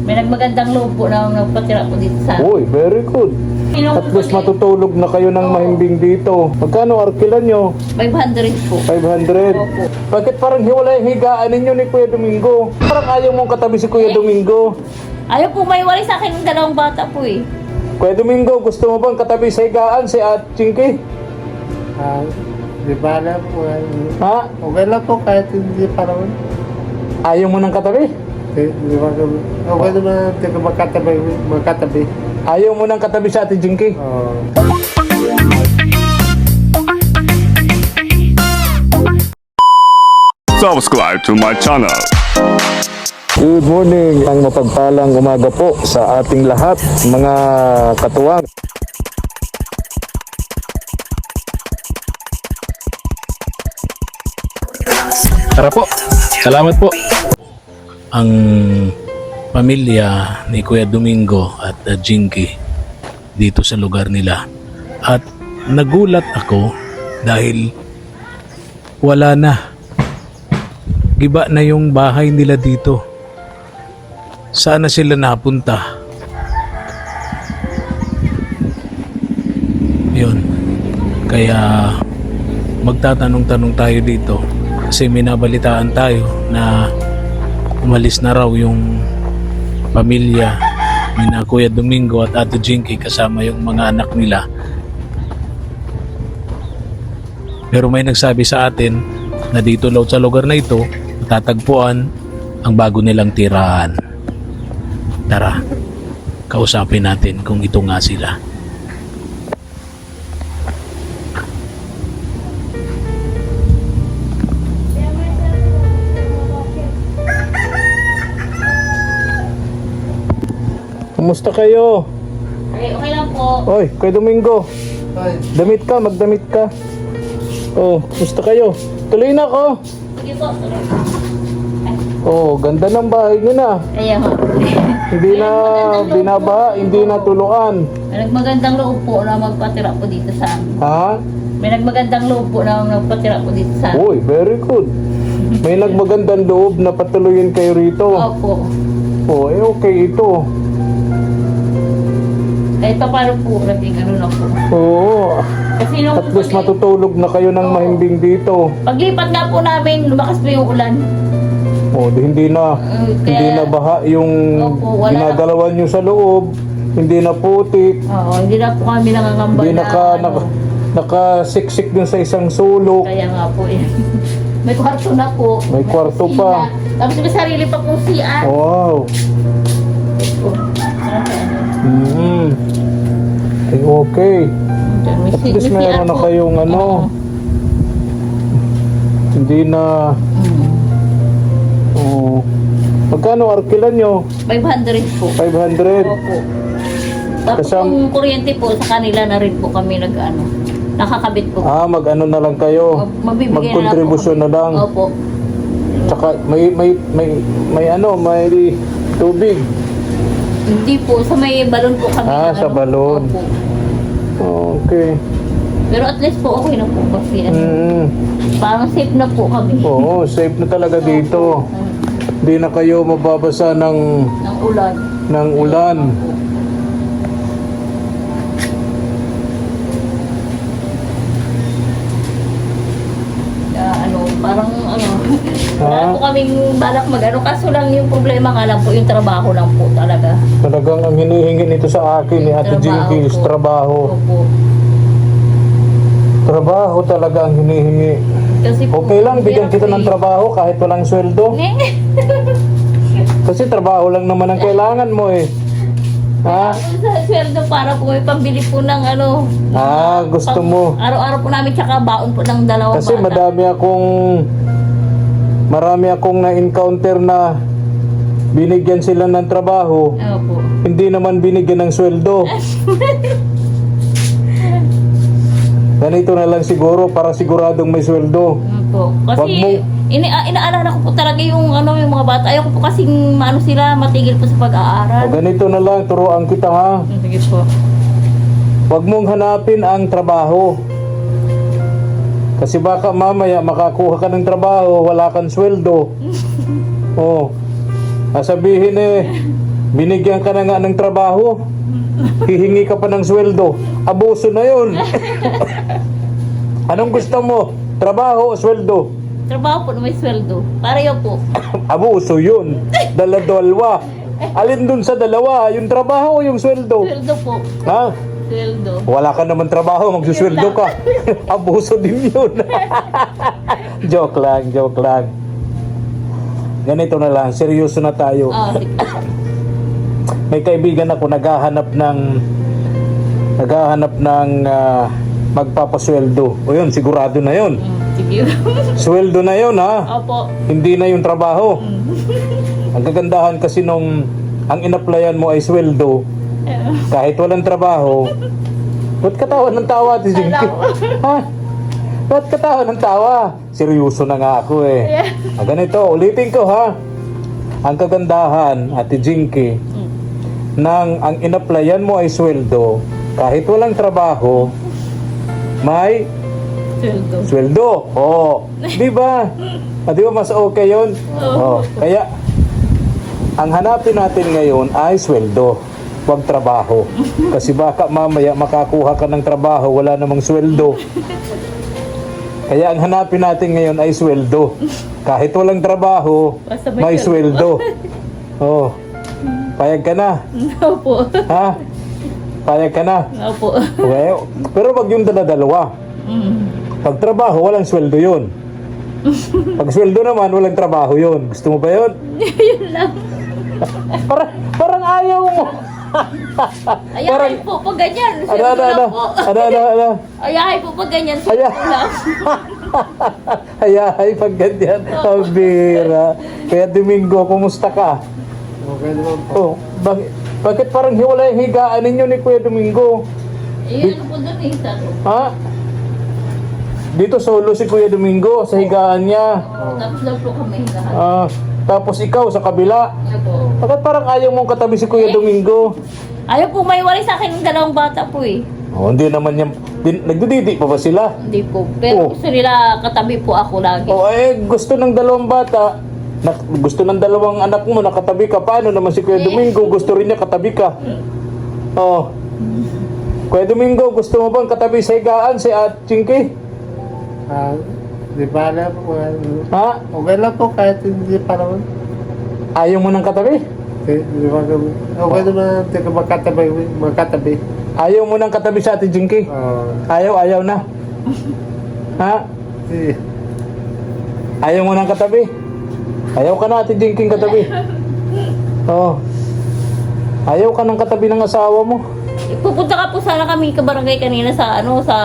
May nagmagandang loob po na nagpatira po dito sa... Uy, very good. At least matutulog na kayo ng mahimbing dito. Magkano arkilan nyo? 500 po. 500. Opo. Bakit parang hiwalay ang higaan ninyo ni Kuya Domingo? Parang ayaw mong katabi si Kuya Domingo. Ayaw po may wali sa akin ng dalawang bata po eh. Kuya Domingo, gusto mo bang katabi sa higaan si At Chinky? Di ba alam po? Ha? Okay lang po kahit hindi pa naman. Ayaw mo nang katabi? Di ba okay naman hindi ko magkatabi. Ayaw mo nang katabi sa Ate Jinky? Oo. Subscribe to my channel. Good morning, ang mapagpalang umaga po sa ating lahat, mga katuwang. Tara po, salamat po. Ang pamilya ni Kuya Domingo at Jinky dito sa lugar nila. At nagulat ako dahil wala na. Giba na yung bahay nila dito. Sana sila napunta. Yun. Kaya magtatanong-tanong tayo dito kasi may nabalitaan tayo na umalis na raw yung pamilya ni na Kuya Domingo at Ate Jinky kasama yung mga anak nila. Pero may nagsabi sa atin na dito daw sa lugar na ito matatagpuan ang bago nilang tirahan. Tara, kausapin natin kung ito nga sila. Kumusta kayo? Okay lang po. Oy, Kuya Domingo, Ay, damit ka, magdamit ka. Oh, kumusta kayo? Tuloy na ako. Sige po. Oh, ganda ng bahay nyo na. Ayan ho. Hindi na binabaha, hindi na tuluan. May nagmagandang loob po na magpatira po dito sa amin. Ha? May nagmagandang loob po na magpatira po dito sa amin. Uy, very good. May nagmagandang loob na patuloyin kayo rito. Opo. Oh, eh okay ito. Kahit pa paano po, naging ano na po. Oo. Kasi nung At least matutulog na kayo ng mahimbing dito. paglipat nga po namin, lumakas po yung ulan. Oh, hindi na hindi na baha yung Opo, wala ginagalawan nyo sa loob. Hindi na putik. Oo, hindi na po kami nangangamba Hindi na nakasiksik dun sa isang sulok. Kaya nga po eh. May kwarto na po. May kwarto kusina. pa. Tapos may sarili pa pong CR. Wow. Eh, okay. At least meron na kayong ano. Hindi na. Oh. Magkano arkilan nyo? 500 po. 500. Opo. Tapos yung kuryente po, sa kanila na rin po kami nakakabit po. Ah, mag-ano na lang kayo. Magbibigay Mag-contribution na lang. Opo. Tsaka may ano, may tubig. Hindi po, sa may balon po kami. Ah, sa balon. Opo. Okay. Pero at least po okay na po kasi parang safe na po kami. Oo, safe na talaga dito. Hindi na kayo mababasa ng Ng ulan. ulan. Parang wala Ha? po kaming balak kaso lang yung problema nga lang po, yung trabaho lang po talaga. Talagang ang hinihingi nito sa akin ni Ate Jinky is trabaho. Opo. Trabaho talaga ang hinihingi. Kasi po, Okay lang, bigyan kita ng trabaho kahit walang sweldo. Kasi trabaho lang naman ang kailangan mo eh. Ha? Sa sweldo para po may pambili po ng Ah, gusto mo. araw-araw po namin tsaka baon po ng dalawang Kasi bata. marami akong na-encounter na binigyan sila ng trabaho, Opo. hindi naman binigyan ng sweldo. Ganito na lang siguro para siguradong may sweldo. Opo. Wag Kasi mo- inaalala ko po talaga yung yung mga bata. Ayaw ko po kasing sila matigil po sa O pag-aaral. ganito na lang, turuan kita ha. Sige po. Huwag mong hanapin ang trabaho. Kasi baka mamaya makakuha ka ng trabaho, wala kang sweldo. Oh. Sasabihin Binigyan ka na nga ng trabaho. Hihingi ka pa ng sweldo. Abuso na yun. Anong gusto mo? Trabaho o sweldo? Trabaho po na may sweldo. Pareho po. Abuso yun. Dala-dalawa. Alin dun sa dalawa? Yung trabaho o yung sweldo? Sweldo po. Ha? Sweldo. Wala ka naman trabaho, magsusweldo ka. Abuso din yun. Joke lang, joke lang. Ganito na lang, seryoso na tayo. Sige. May kaibigan ako naghahanap ng magpapasweldo. O yun, sigurado na yun. Sige. Sweldo na yun, ha? Opo. Hindi na yung trabaho. Ang kagandahan kasi nung ang inapplyan mo ay sweldo, kahit walang trabaho, ba't ka tawa ng tawa, Ate Jinky? Ha? Ba't ka tawa ng tawa? Seryoso na nga ako eh. Ganito, ulitin ko ha. Ang kagandahan, Ate Jinky, nang ang inapplyan mo ay sweldo, kahit walang trabaho, may Sweldo. sweldo. Oo. Di ba? Di ba mas okay yun? Oo. Kaya, ang hanapin natin ngayon ay sweldo. Huwag trabaho. Kasi baka mamaya makakuha ka ng trabaho, wala namang sweldo. Kaya ang hanapin natin ngayon ay sweldo. Kahit walang trabaho, Basta may sweldo. Oo. Payag ka na. Opo. Ha? Payag ka na. Opo. Okay. Pero wag yung dala-dalawa. Pag trabaho, walang sweldo yun. Pag sweldo naman, walang trabaho yun. Gusto mo ba yun? Yun lang. Parang ayaw mo. Ayahay po pag ganyan. Ano? Sweldo lang po. Ayahay po pag ganyan. Sweldo Aya- lang. Ay, pag ganyan. Oh, bira. Kaya Domingo, kumusta ka? Okay naman po. Oh, bakit parang hiwalay yung higaan ninyo ni Kuya Domingo? Eh, ano po doon eh. Sabi. Ha? Dito solo si Kuya Domingo sa higaan niya. Tapos lang po kami lahat. Tapos ikaw sa kabila. Ano po. Bakit parang ayaw mong katabi si Kuya Domingo? Ayaw po may wali sa akin ng dalawang bata po eh. Oh, hindi naman yan. Nagdididi pa ba sila? Hindi po. Pero Oh. gusto nila katabi po ako lagi. O gusto ng dalawang bata, gusto ng dalawang anak mo nakatabi ka. Paano naman si Kuya Domingo? Gusto rin niya katabi ka. Oh. Kuya Domingo, gusto mo bang katabi sa higaan si At Chinky? Di ba alam po? Ha? Okay lang po kahit hindi pa naman. Ayaw mo nang katabi? Di ba kami? Okay naman, hindi ka makatabi. Ayaw mo nang katabi sa Ate Jinky? Ayaw na. Ha? Si, Ayaw mo nang katabi? Ayaw ka na Ate Jinky katabi? Oo. Ayaw ka nang katabi ng asawa mo? Pupunta ka po sana kami kabarangay kanina sa sa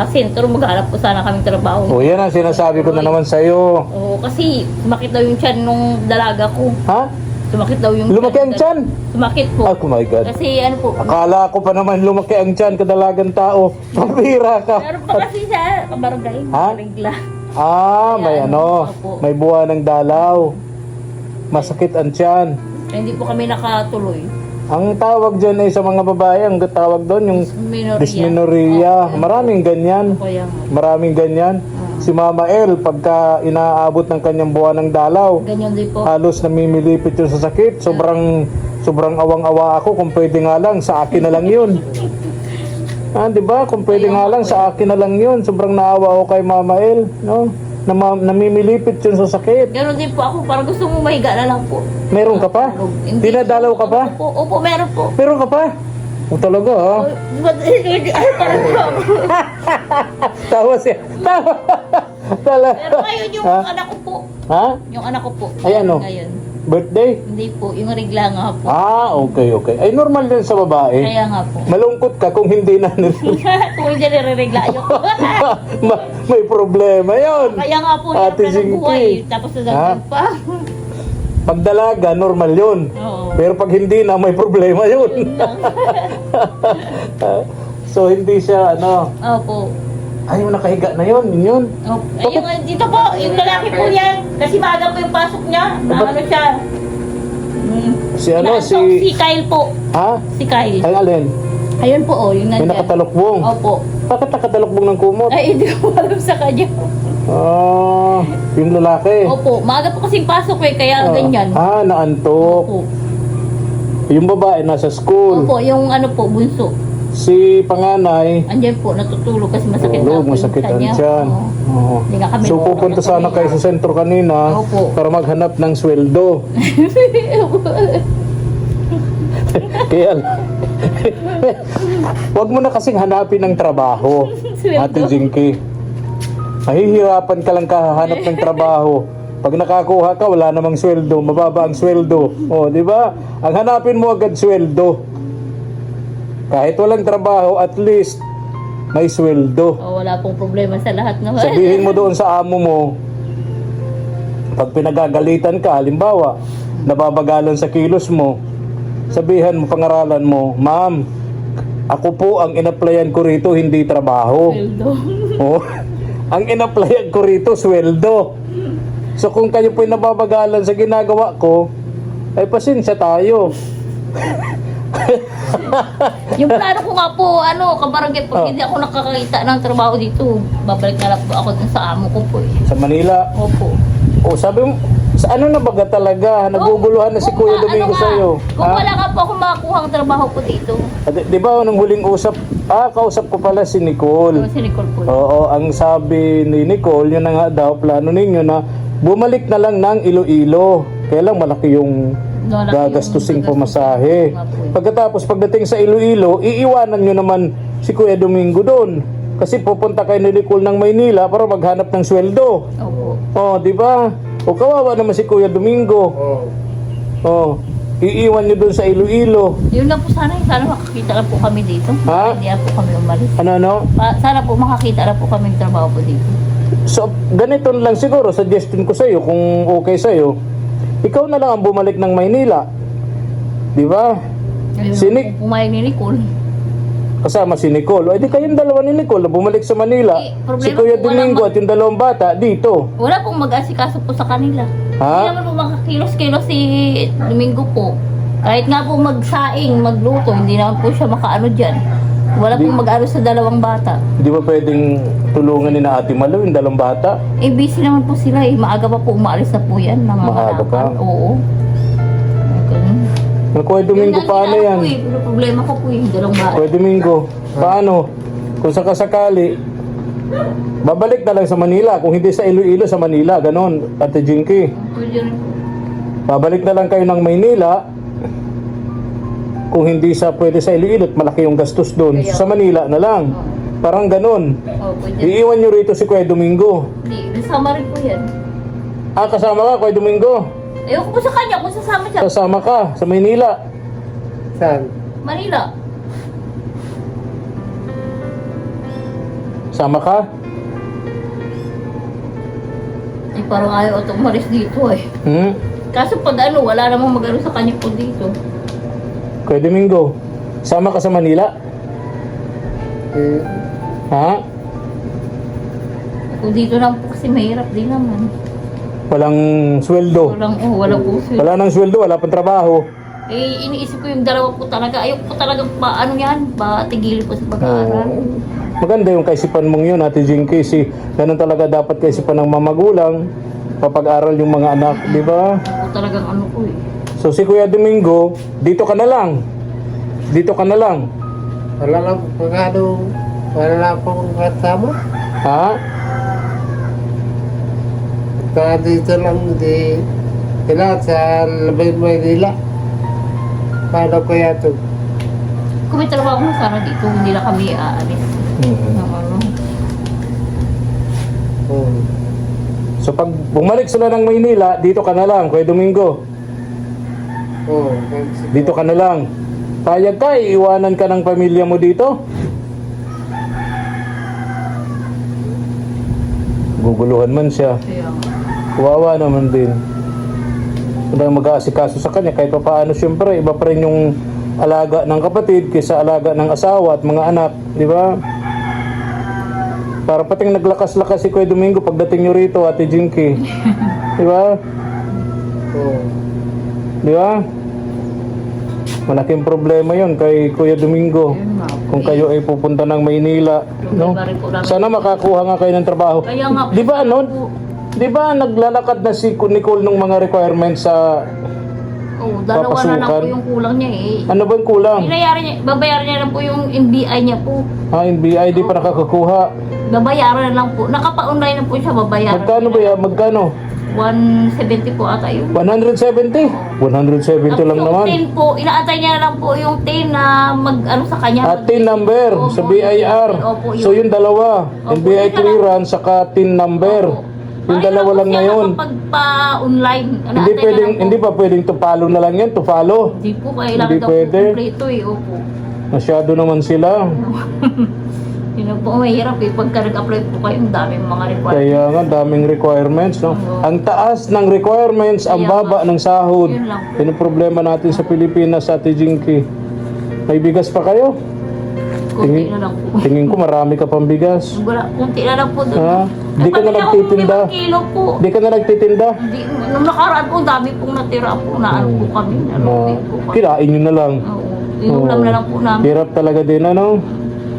sentro. Maghanap po sana kami trabaho. O yan ang sinasabi ko na naman sa'yo. Oo, kasi sumakit daw yung tiyan nung dalaga ko. Ha? Sumakit daw yung Lumaki ang tiyan? Sumakit po. Oh my God. Kasi ano po. Akala ko pa naman lumaki ang tiyan, kadalagang tao. Pambira ka. Meron pa kasi sa kabarangay. Ha? Regla. May Ayan, ano, opo. may buwan ng dalaw. Masakit ang tiyan. Kaya hindi po kami nakatuloy. Ang tawag dyan ay sa mga babae, ang tawag doon yung Minorya. dysmenorrhea. Maraming ganyan. Kaya Maraming ganyan. Si Mama El, pagka inaabot ng kanyang buwan ng dalaw, ganyan din po. halos namimilipit yun sa sakit. Sobrang awang-awa ako. Kung pwede nga lang, sa akin na lang yun. Di ba? Kung pwede nga lang, sa akin na lang yun. Sobrang naawa ako kay Mama El. No? Namimilipit yun sa sakit. Ganon din po ako. Parang gusto mo mahiga na lang po. Meron ka pa? Hindi. Dinadalaw ka pa? Opo, meron po. Meron ka pa? O talaga ha? Parang po. Tawa siya. Tawa. Talaga. Pero ngayon yung Ha? anak ko po. Ha? Yung anak ko po. Ay, ano? Ngayon. Birthday? Hindi po. Yung regla nga po. Okay. Ay normal din sa babae. Kaya nga po. Malungkot ka kung hindi na Kung hindi nire-regla ayoko. may problema yon. Kaya nga po Ate hirap na ng buhay. Jinky. Tapos nadagdag pa. Pag dalaga, normal yun. Oo. Pero pag hindi na, may problema yun. Yun lang. So hindi siya Opo. ay yung nakahiga na yun. Opo. Ayun, dito po, yung lalaki po yan. Kasi maaga po yung pasok niya. Ano siya? Si Si Kyle po. Ha? Si Kyle. Ay alin? Ayun po, yung May nandiyan. nakatalokbong. Opo. Bakit nakatalokbong ng kumot? Ay, hindi ko alam sa kanya. Yung lalaki. Opo, maaga po kasing pasok eh, kaya ganyan. Naantok. Opo. Yung babae nasa school. Opo, yung ano po, bunso. Si panganay, Andiyan po, natutulog kasi masakit na tulog, po yung masakit ang kanya. tiyan. Oo. Oo. Hindi nga kami So pupunta sana kayo sa sentro kanina Opo. para maghanap ng sweldo. Kaya, wag mo na kasing hanapin ng trabaho, Sweldo. Ate Jinky. Mahihirapan ka lang kahanap ng trabaho. Pag nakakuha ka, wala namang sweldo, mababa ang sweldo. O, di ba? Ang hanapin mo agad sweldo. Kahit walang trabaho, at least may sweldo. Oh, wala pong problema sa lahat naman. Sabihin mo doon sa amo mo, pag pinagagalitan ka, halimbawa, nababagalan sa kilos mo, sabihan mo, pangaralan mo, ma'am, ako po ang in-applyan ko rito, hindi trabaho. Sweldo. Oh, ang in-applyan ko rito, sweldo. So kung kayo po'y nababagalan sa ginagawa ko, ay pasensya tayo. Yung plano ko nga po, kabarangay, pag Oh. hindi ako nakakita ng trabaho dito, babalik na lang po ako dun sa amo ko po eh. Sa Manila. Opo. O sabi mo, sa ano na baga talaga? Naguguluhan na si Kuya Domingo sa'yo. Kung wala nga po ako makakuha ang trabaho ko dito. Di ba nung huling usap, kausap ko pala si Nicole. Si Nicole po. Oo, ang sabi ni Nicole, yun na nga daw, plano ninyo na bumalik na lang ng Iloilo. Kaya lang malaki yung gagastusing pumasahe. Pagkatapos pagdating sa Iloilo, iiwanan nyo naman si Kuya Domingo doon. Kasi pupunta kayo ni Nicole ng Maynila para maghanap ng sweldo. Opo. Oh, di ba? O kawawa naman si Kuya Domingo. Oo. Oh, iiwan nyo doon sa Iloilo. Yun lang po sana makakita lang po kami dito. Ha? Hindi na po kami umalis. Ano? Sana po makakita lang po kami ng trabaho po dito. So, ganito lang siguro, suggestion ko sa'yo, kung okay sa'yo, ikaw na lang ang bumalik ng Maynila. Di ba? Si Nick, Pumayag ni Nicole. kasama si Nicole. O, edi kayong dalawa ni Nicole na bumalik sa Manila. problema Si Kuya po, walang Domingo at yung dalawang bata dito. Wala pong mag-asikaso po sa kanila. Ha? Hindi naman po makakilos-kilos si Domingo po. Kahit nga po magsaing, magluto, hindi naman po siya makaano dyan. Wala pong mag-aro sa dalawang bata. Di ba pwedeng tulungan ni na Ate Malo yung dalawang bata? Eh, busy naman po sila eh. Maaga pa po umaalis na po yan. Maaga pa? Oo. Ganun. Kuya Domingo, Yun lang paano ginagawa yan? ko eh. Problema ko po yung dalawang bata. Kuya Domingo, paano? Kung sakasakali, babalik na lang sa Manila. Kung hindi sa Iloilo, sa Manila. Ganon, Ate Jinky. Pwede rin po. Babalik na lang kayo ng Maynila. Kung hindi pwede sa Iloilo, at malaki yung gastos doon. Kaya- Sa Manila na lang. Parang ganon. Oh, pwede. Iiwan nyo rito si Kuya Domingo. Hindi, kasama rin po yan. Kasama ka, Kuya Domingo. Ayoko po sa kanya kung sasama siya. Kasama ka sa Maynila. Saan? Manila. Sama ka? Eh, parang ayaw ito umalis dito eh. Kaso pag wala namang mag-ano sa kanya po dito. Kuya Domingo, sama ka sa Manila? Eh, Ha? Kung dito lang po kasi mahirap din naman. Walang sweldo. Walang puso. Wala nang sweldo, wala pang trabaho. Eh, iniisip ko yung dalawa po talaga. Ayaw po talaga patigilin po sa pag-aaral. Maganda yung kaisipan mong yun, Ate Jinky. Ganun talaga dapat kaisipan ng mamagulang papag-aral yung mga anak, di ba? Po talagang ko eh. So si Kuya Domingo, dito ka na lang. Dito ka na lang. wala lang wala lang pong kasama. Ha? Kaya dito lang, di kailangan sa Labay, Maynila. Paano kaya ito? Kung may trabaho mo sana dito, hindi na kami aalis. Ng ano. Oo. So pag bumalik sila ng Maynila, dito ka na lang, Kuya Domingo. Oo. Dito ka na lang. Payag ka, iiwanan ka ng pamilya mo dito? Guguluhan man siya. Kaya nga. Kawawa naman din. Kung mag-aasikaso sa kanya, kahit pa paano siyempre, iba pa rin yung alaga ng kapatid kaysa alaga ng asawa at mga anak, di ba? Para pating naglakas-lakas si Kuya Domingo pagdating nyo rito, Ate Jinky. Di ba? Oo. Di ba? Malaking problema yon kay Kuya Domingo. Yun nga po. Kung kayo ay pupunta ng Maynila, no? Problema rin po namin. Sana makakuha nga kayo ng trabaho. Kaya nga po. Di ba ano? Di ba naglalakad na si Nicole ng mga requirements sa Oo, dalawa na lang po yung kulang niya eh. Ano ba yung kulang? Babayaran niya lang po yung NBI niya po. NBI, di pa nakakakuha. Babayaran na lang po. Nakapa-online na po siya, babayaran. Magkano ba yan? Magkano? 170 po ata yun. 170? 170 lang yung naman. TIN po, inaantay niya na lang po yung TIN na mag-ano sa kanya. TIN number Opo, sa BIR. opo, yun. So yung dalawa, Opo, NBI yun na lang. clearance saka TIN number. Yung dalawa lang na yun. Kapag pa-online. Hindi pa pwedeng to follow na lang yan, to follow. Hindi po, kailangan Hindi daw pwede. po kompleto eh. Opo. Masyado naman sila. Yun na po, mahirap eh. Pagka nag-apply po kayo, ang daming mga requirements. Kaya nga, daming requirements, no? Oo. Ang taas ng requirements, ang Kaya baba nga. ng sahod. Yun lang po. Yun ang problema natin sa Pilipinas, Ate Jinky. May bigas pa kayo? Kunti na lang po. Tingin ko marami ka pang bigas. Wala, kunti na lang po doon. Ha? Di ka na Kapag nagtitinda? ako 5 kilo po. Di ka na nagtitinda? Hindi, nung nakaraan po, dami pong natira po. Naano po kami. Ano Na, po kami. kirain nyo na lang. Oo. Inulam na lang po namin. Hirap talaga din, ano?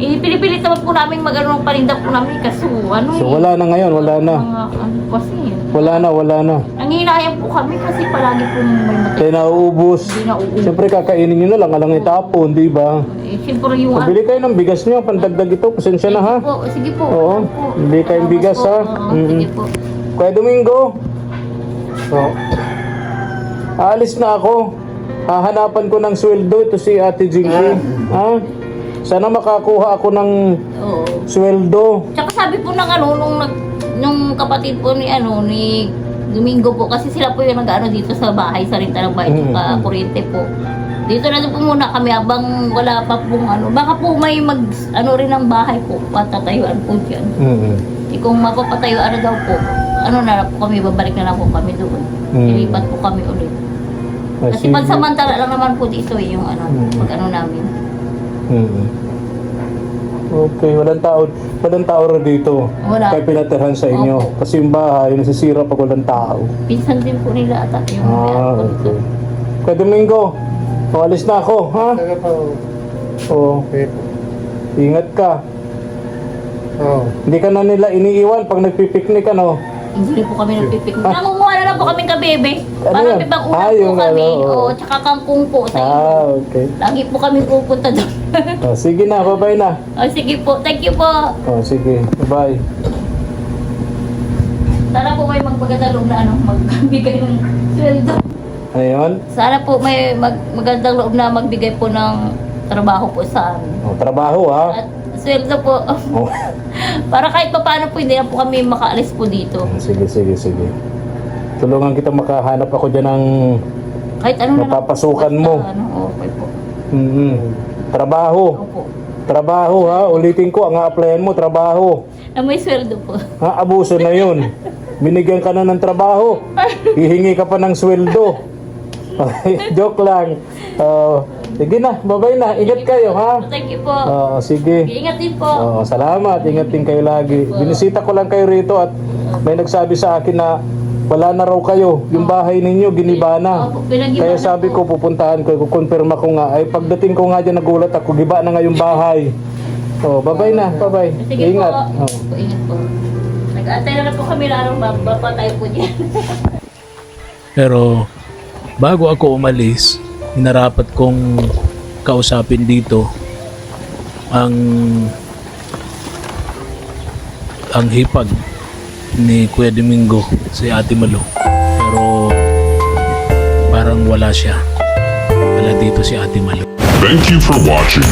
Pinipilit naman po namin mag-ano ng paninda po namin. Kaso ano So wala na ngayon, wala na. Mga, ano kasi. Wala na. Nanginayang po kami kasi palagi po may matira. Kaya nauubos. Hindi na uuwi. Siyempre kakainin nyo na lang, alang itapon, di ba? Siyempre yung Pabili kayo ng bigas nyo, pandagdag ito, pasensya na ha. Sige po. Oo, Ano po. bili kayong bigas, po. ha? Oo, sige po. Kuya Domingo, aalis na ako. Hahanapan ko ng sweldo, ito si Ate Jinky. Ha? Sana makakuha ako ng Oo. sweldo. Tsaka sabi po ng ano, nung kapatid po ni Domingo po, kasi sila po yung nag-ano dito sa bahay, sa rinta ng bahay, tsaka kuryente po. Dito na po muna kami habang wala pa pong ano. Baka po may ano rin ng bahay po, patatayuan po dyan. Kung mapapatayuan na daw po, ano na lang po kami, babalik na lang po kami doon. Ilipat po kami ulit. Kasi Sige. pansamantala lang naman po dito eh, yung ano, pag-ano namin. Okay, walang tao rin dito. Wala. Kaya pinatirhan sa inyo. Opo. Kasi yung bahay, nasisira pag walang tao. Pinsan din po nila ata yung Okay. Kuya Domingo, alis na ako, ha? Sige po. Oo. Okay po. Ingat ka. Oo. Hindi ka na nila iniiwan pag nagpipiknik, ano? Hindi po kami nagpipik. Nangunguha na lang po kami kabebe. Ano Para yan? may pang ulam Ah, po yung kami. ano, oo. O, tsaka kangkong po sa inyo. Okay. Lagi po kami pupunta doon. Sige na, bye-bye na. O, sige po. Thank you po. Sige, bye. Sana po may magpagandang loob na ano, magbigay ng sweldo. Ano yun? Sana po may magandang loob na magbigay po ng trabaho po sa amin. Trabaho, ha? At sweldo po. Oh. Para kahit pa paano po, hindi na po kami makaalis po dito. Sige. Tulungan kita makahanap ako dyan ng Kahit ano na lang po. mapapasukan mo. Basta, ano, okay po. Trabaho. Opo. Trabaho, ha? Ulitin ko, ang a-applyan mo, trabaho. Na may sweldo po. Ha? Abuso na yun. Binigyan ka na ng trabaho. Hihingi ka pa ng sweldo. Joke lang. Sige na, bye-bye na. Ingat kayo, ha? Thank you po. Sige. Ingat din po. Salamat. Ingat din kayo lagi. Binisita ko lang kayo rito at may nagsabi sa akin na wala na raw kayo. Yung bahay ninyo, giniba na. Opo, pinagiba Kaya na sabi po. ko, pupuntahan ko, kukonfirma ko nga. Ay, pagdating ko nga dyan, nagulat ako, giba na nga yung bahay. Bye-bye na. Bye-bye. Sige Ingat. po. Ingat po. Nag-aantay na lang po kami na mapapatay po dyan. Pero bago ako umalis, hinarapat kong kausapin dito ang hipag ni Kuya Domingo, si Ate Malu. Pero parang wala siya. Wala dito si Ate Malu. Thank you for watching.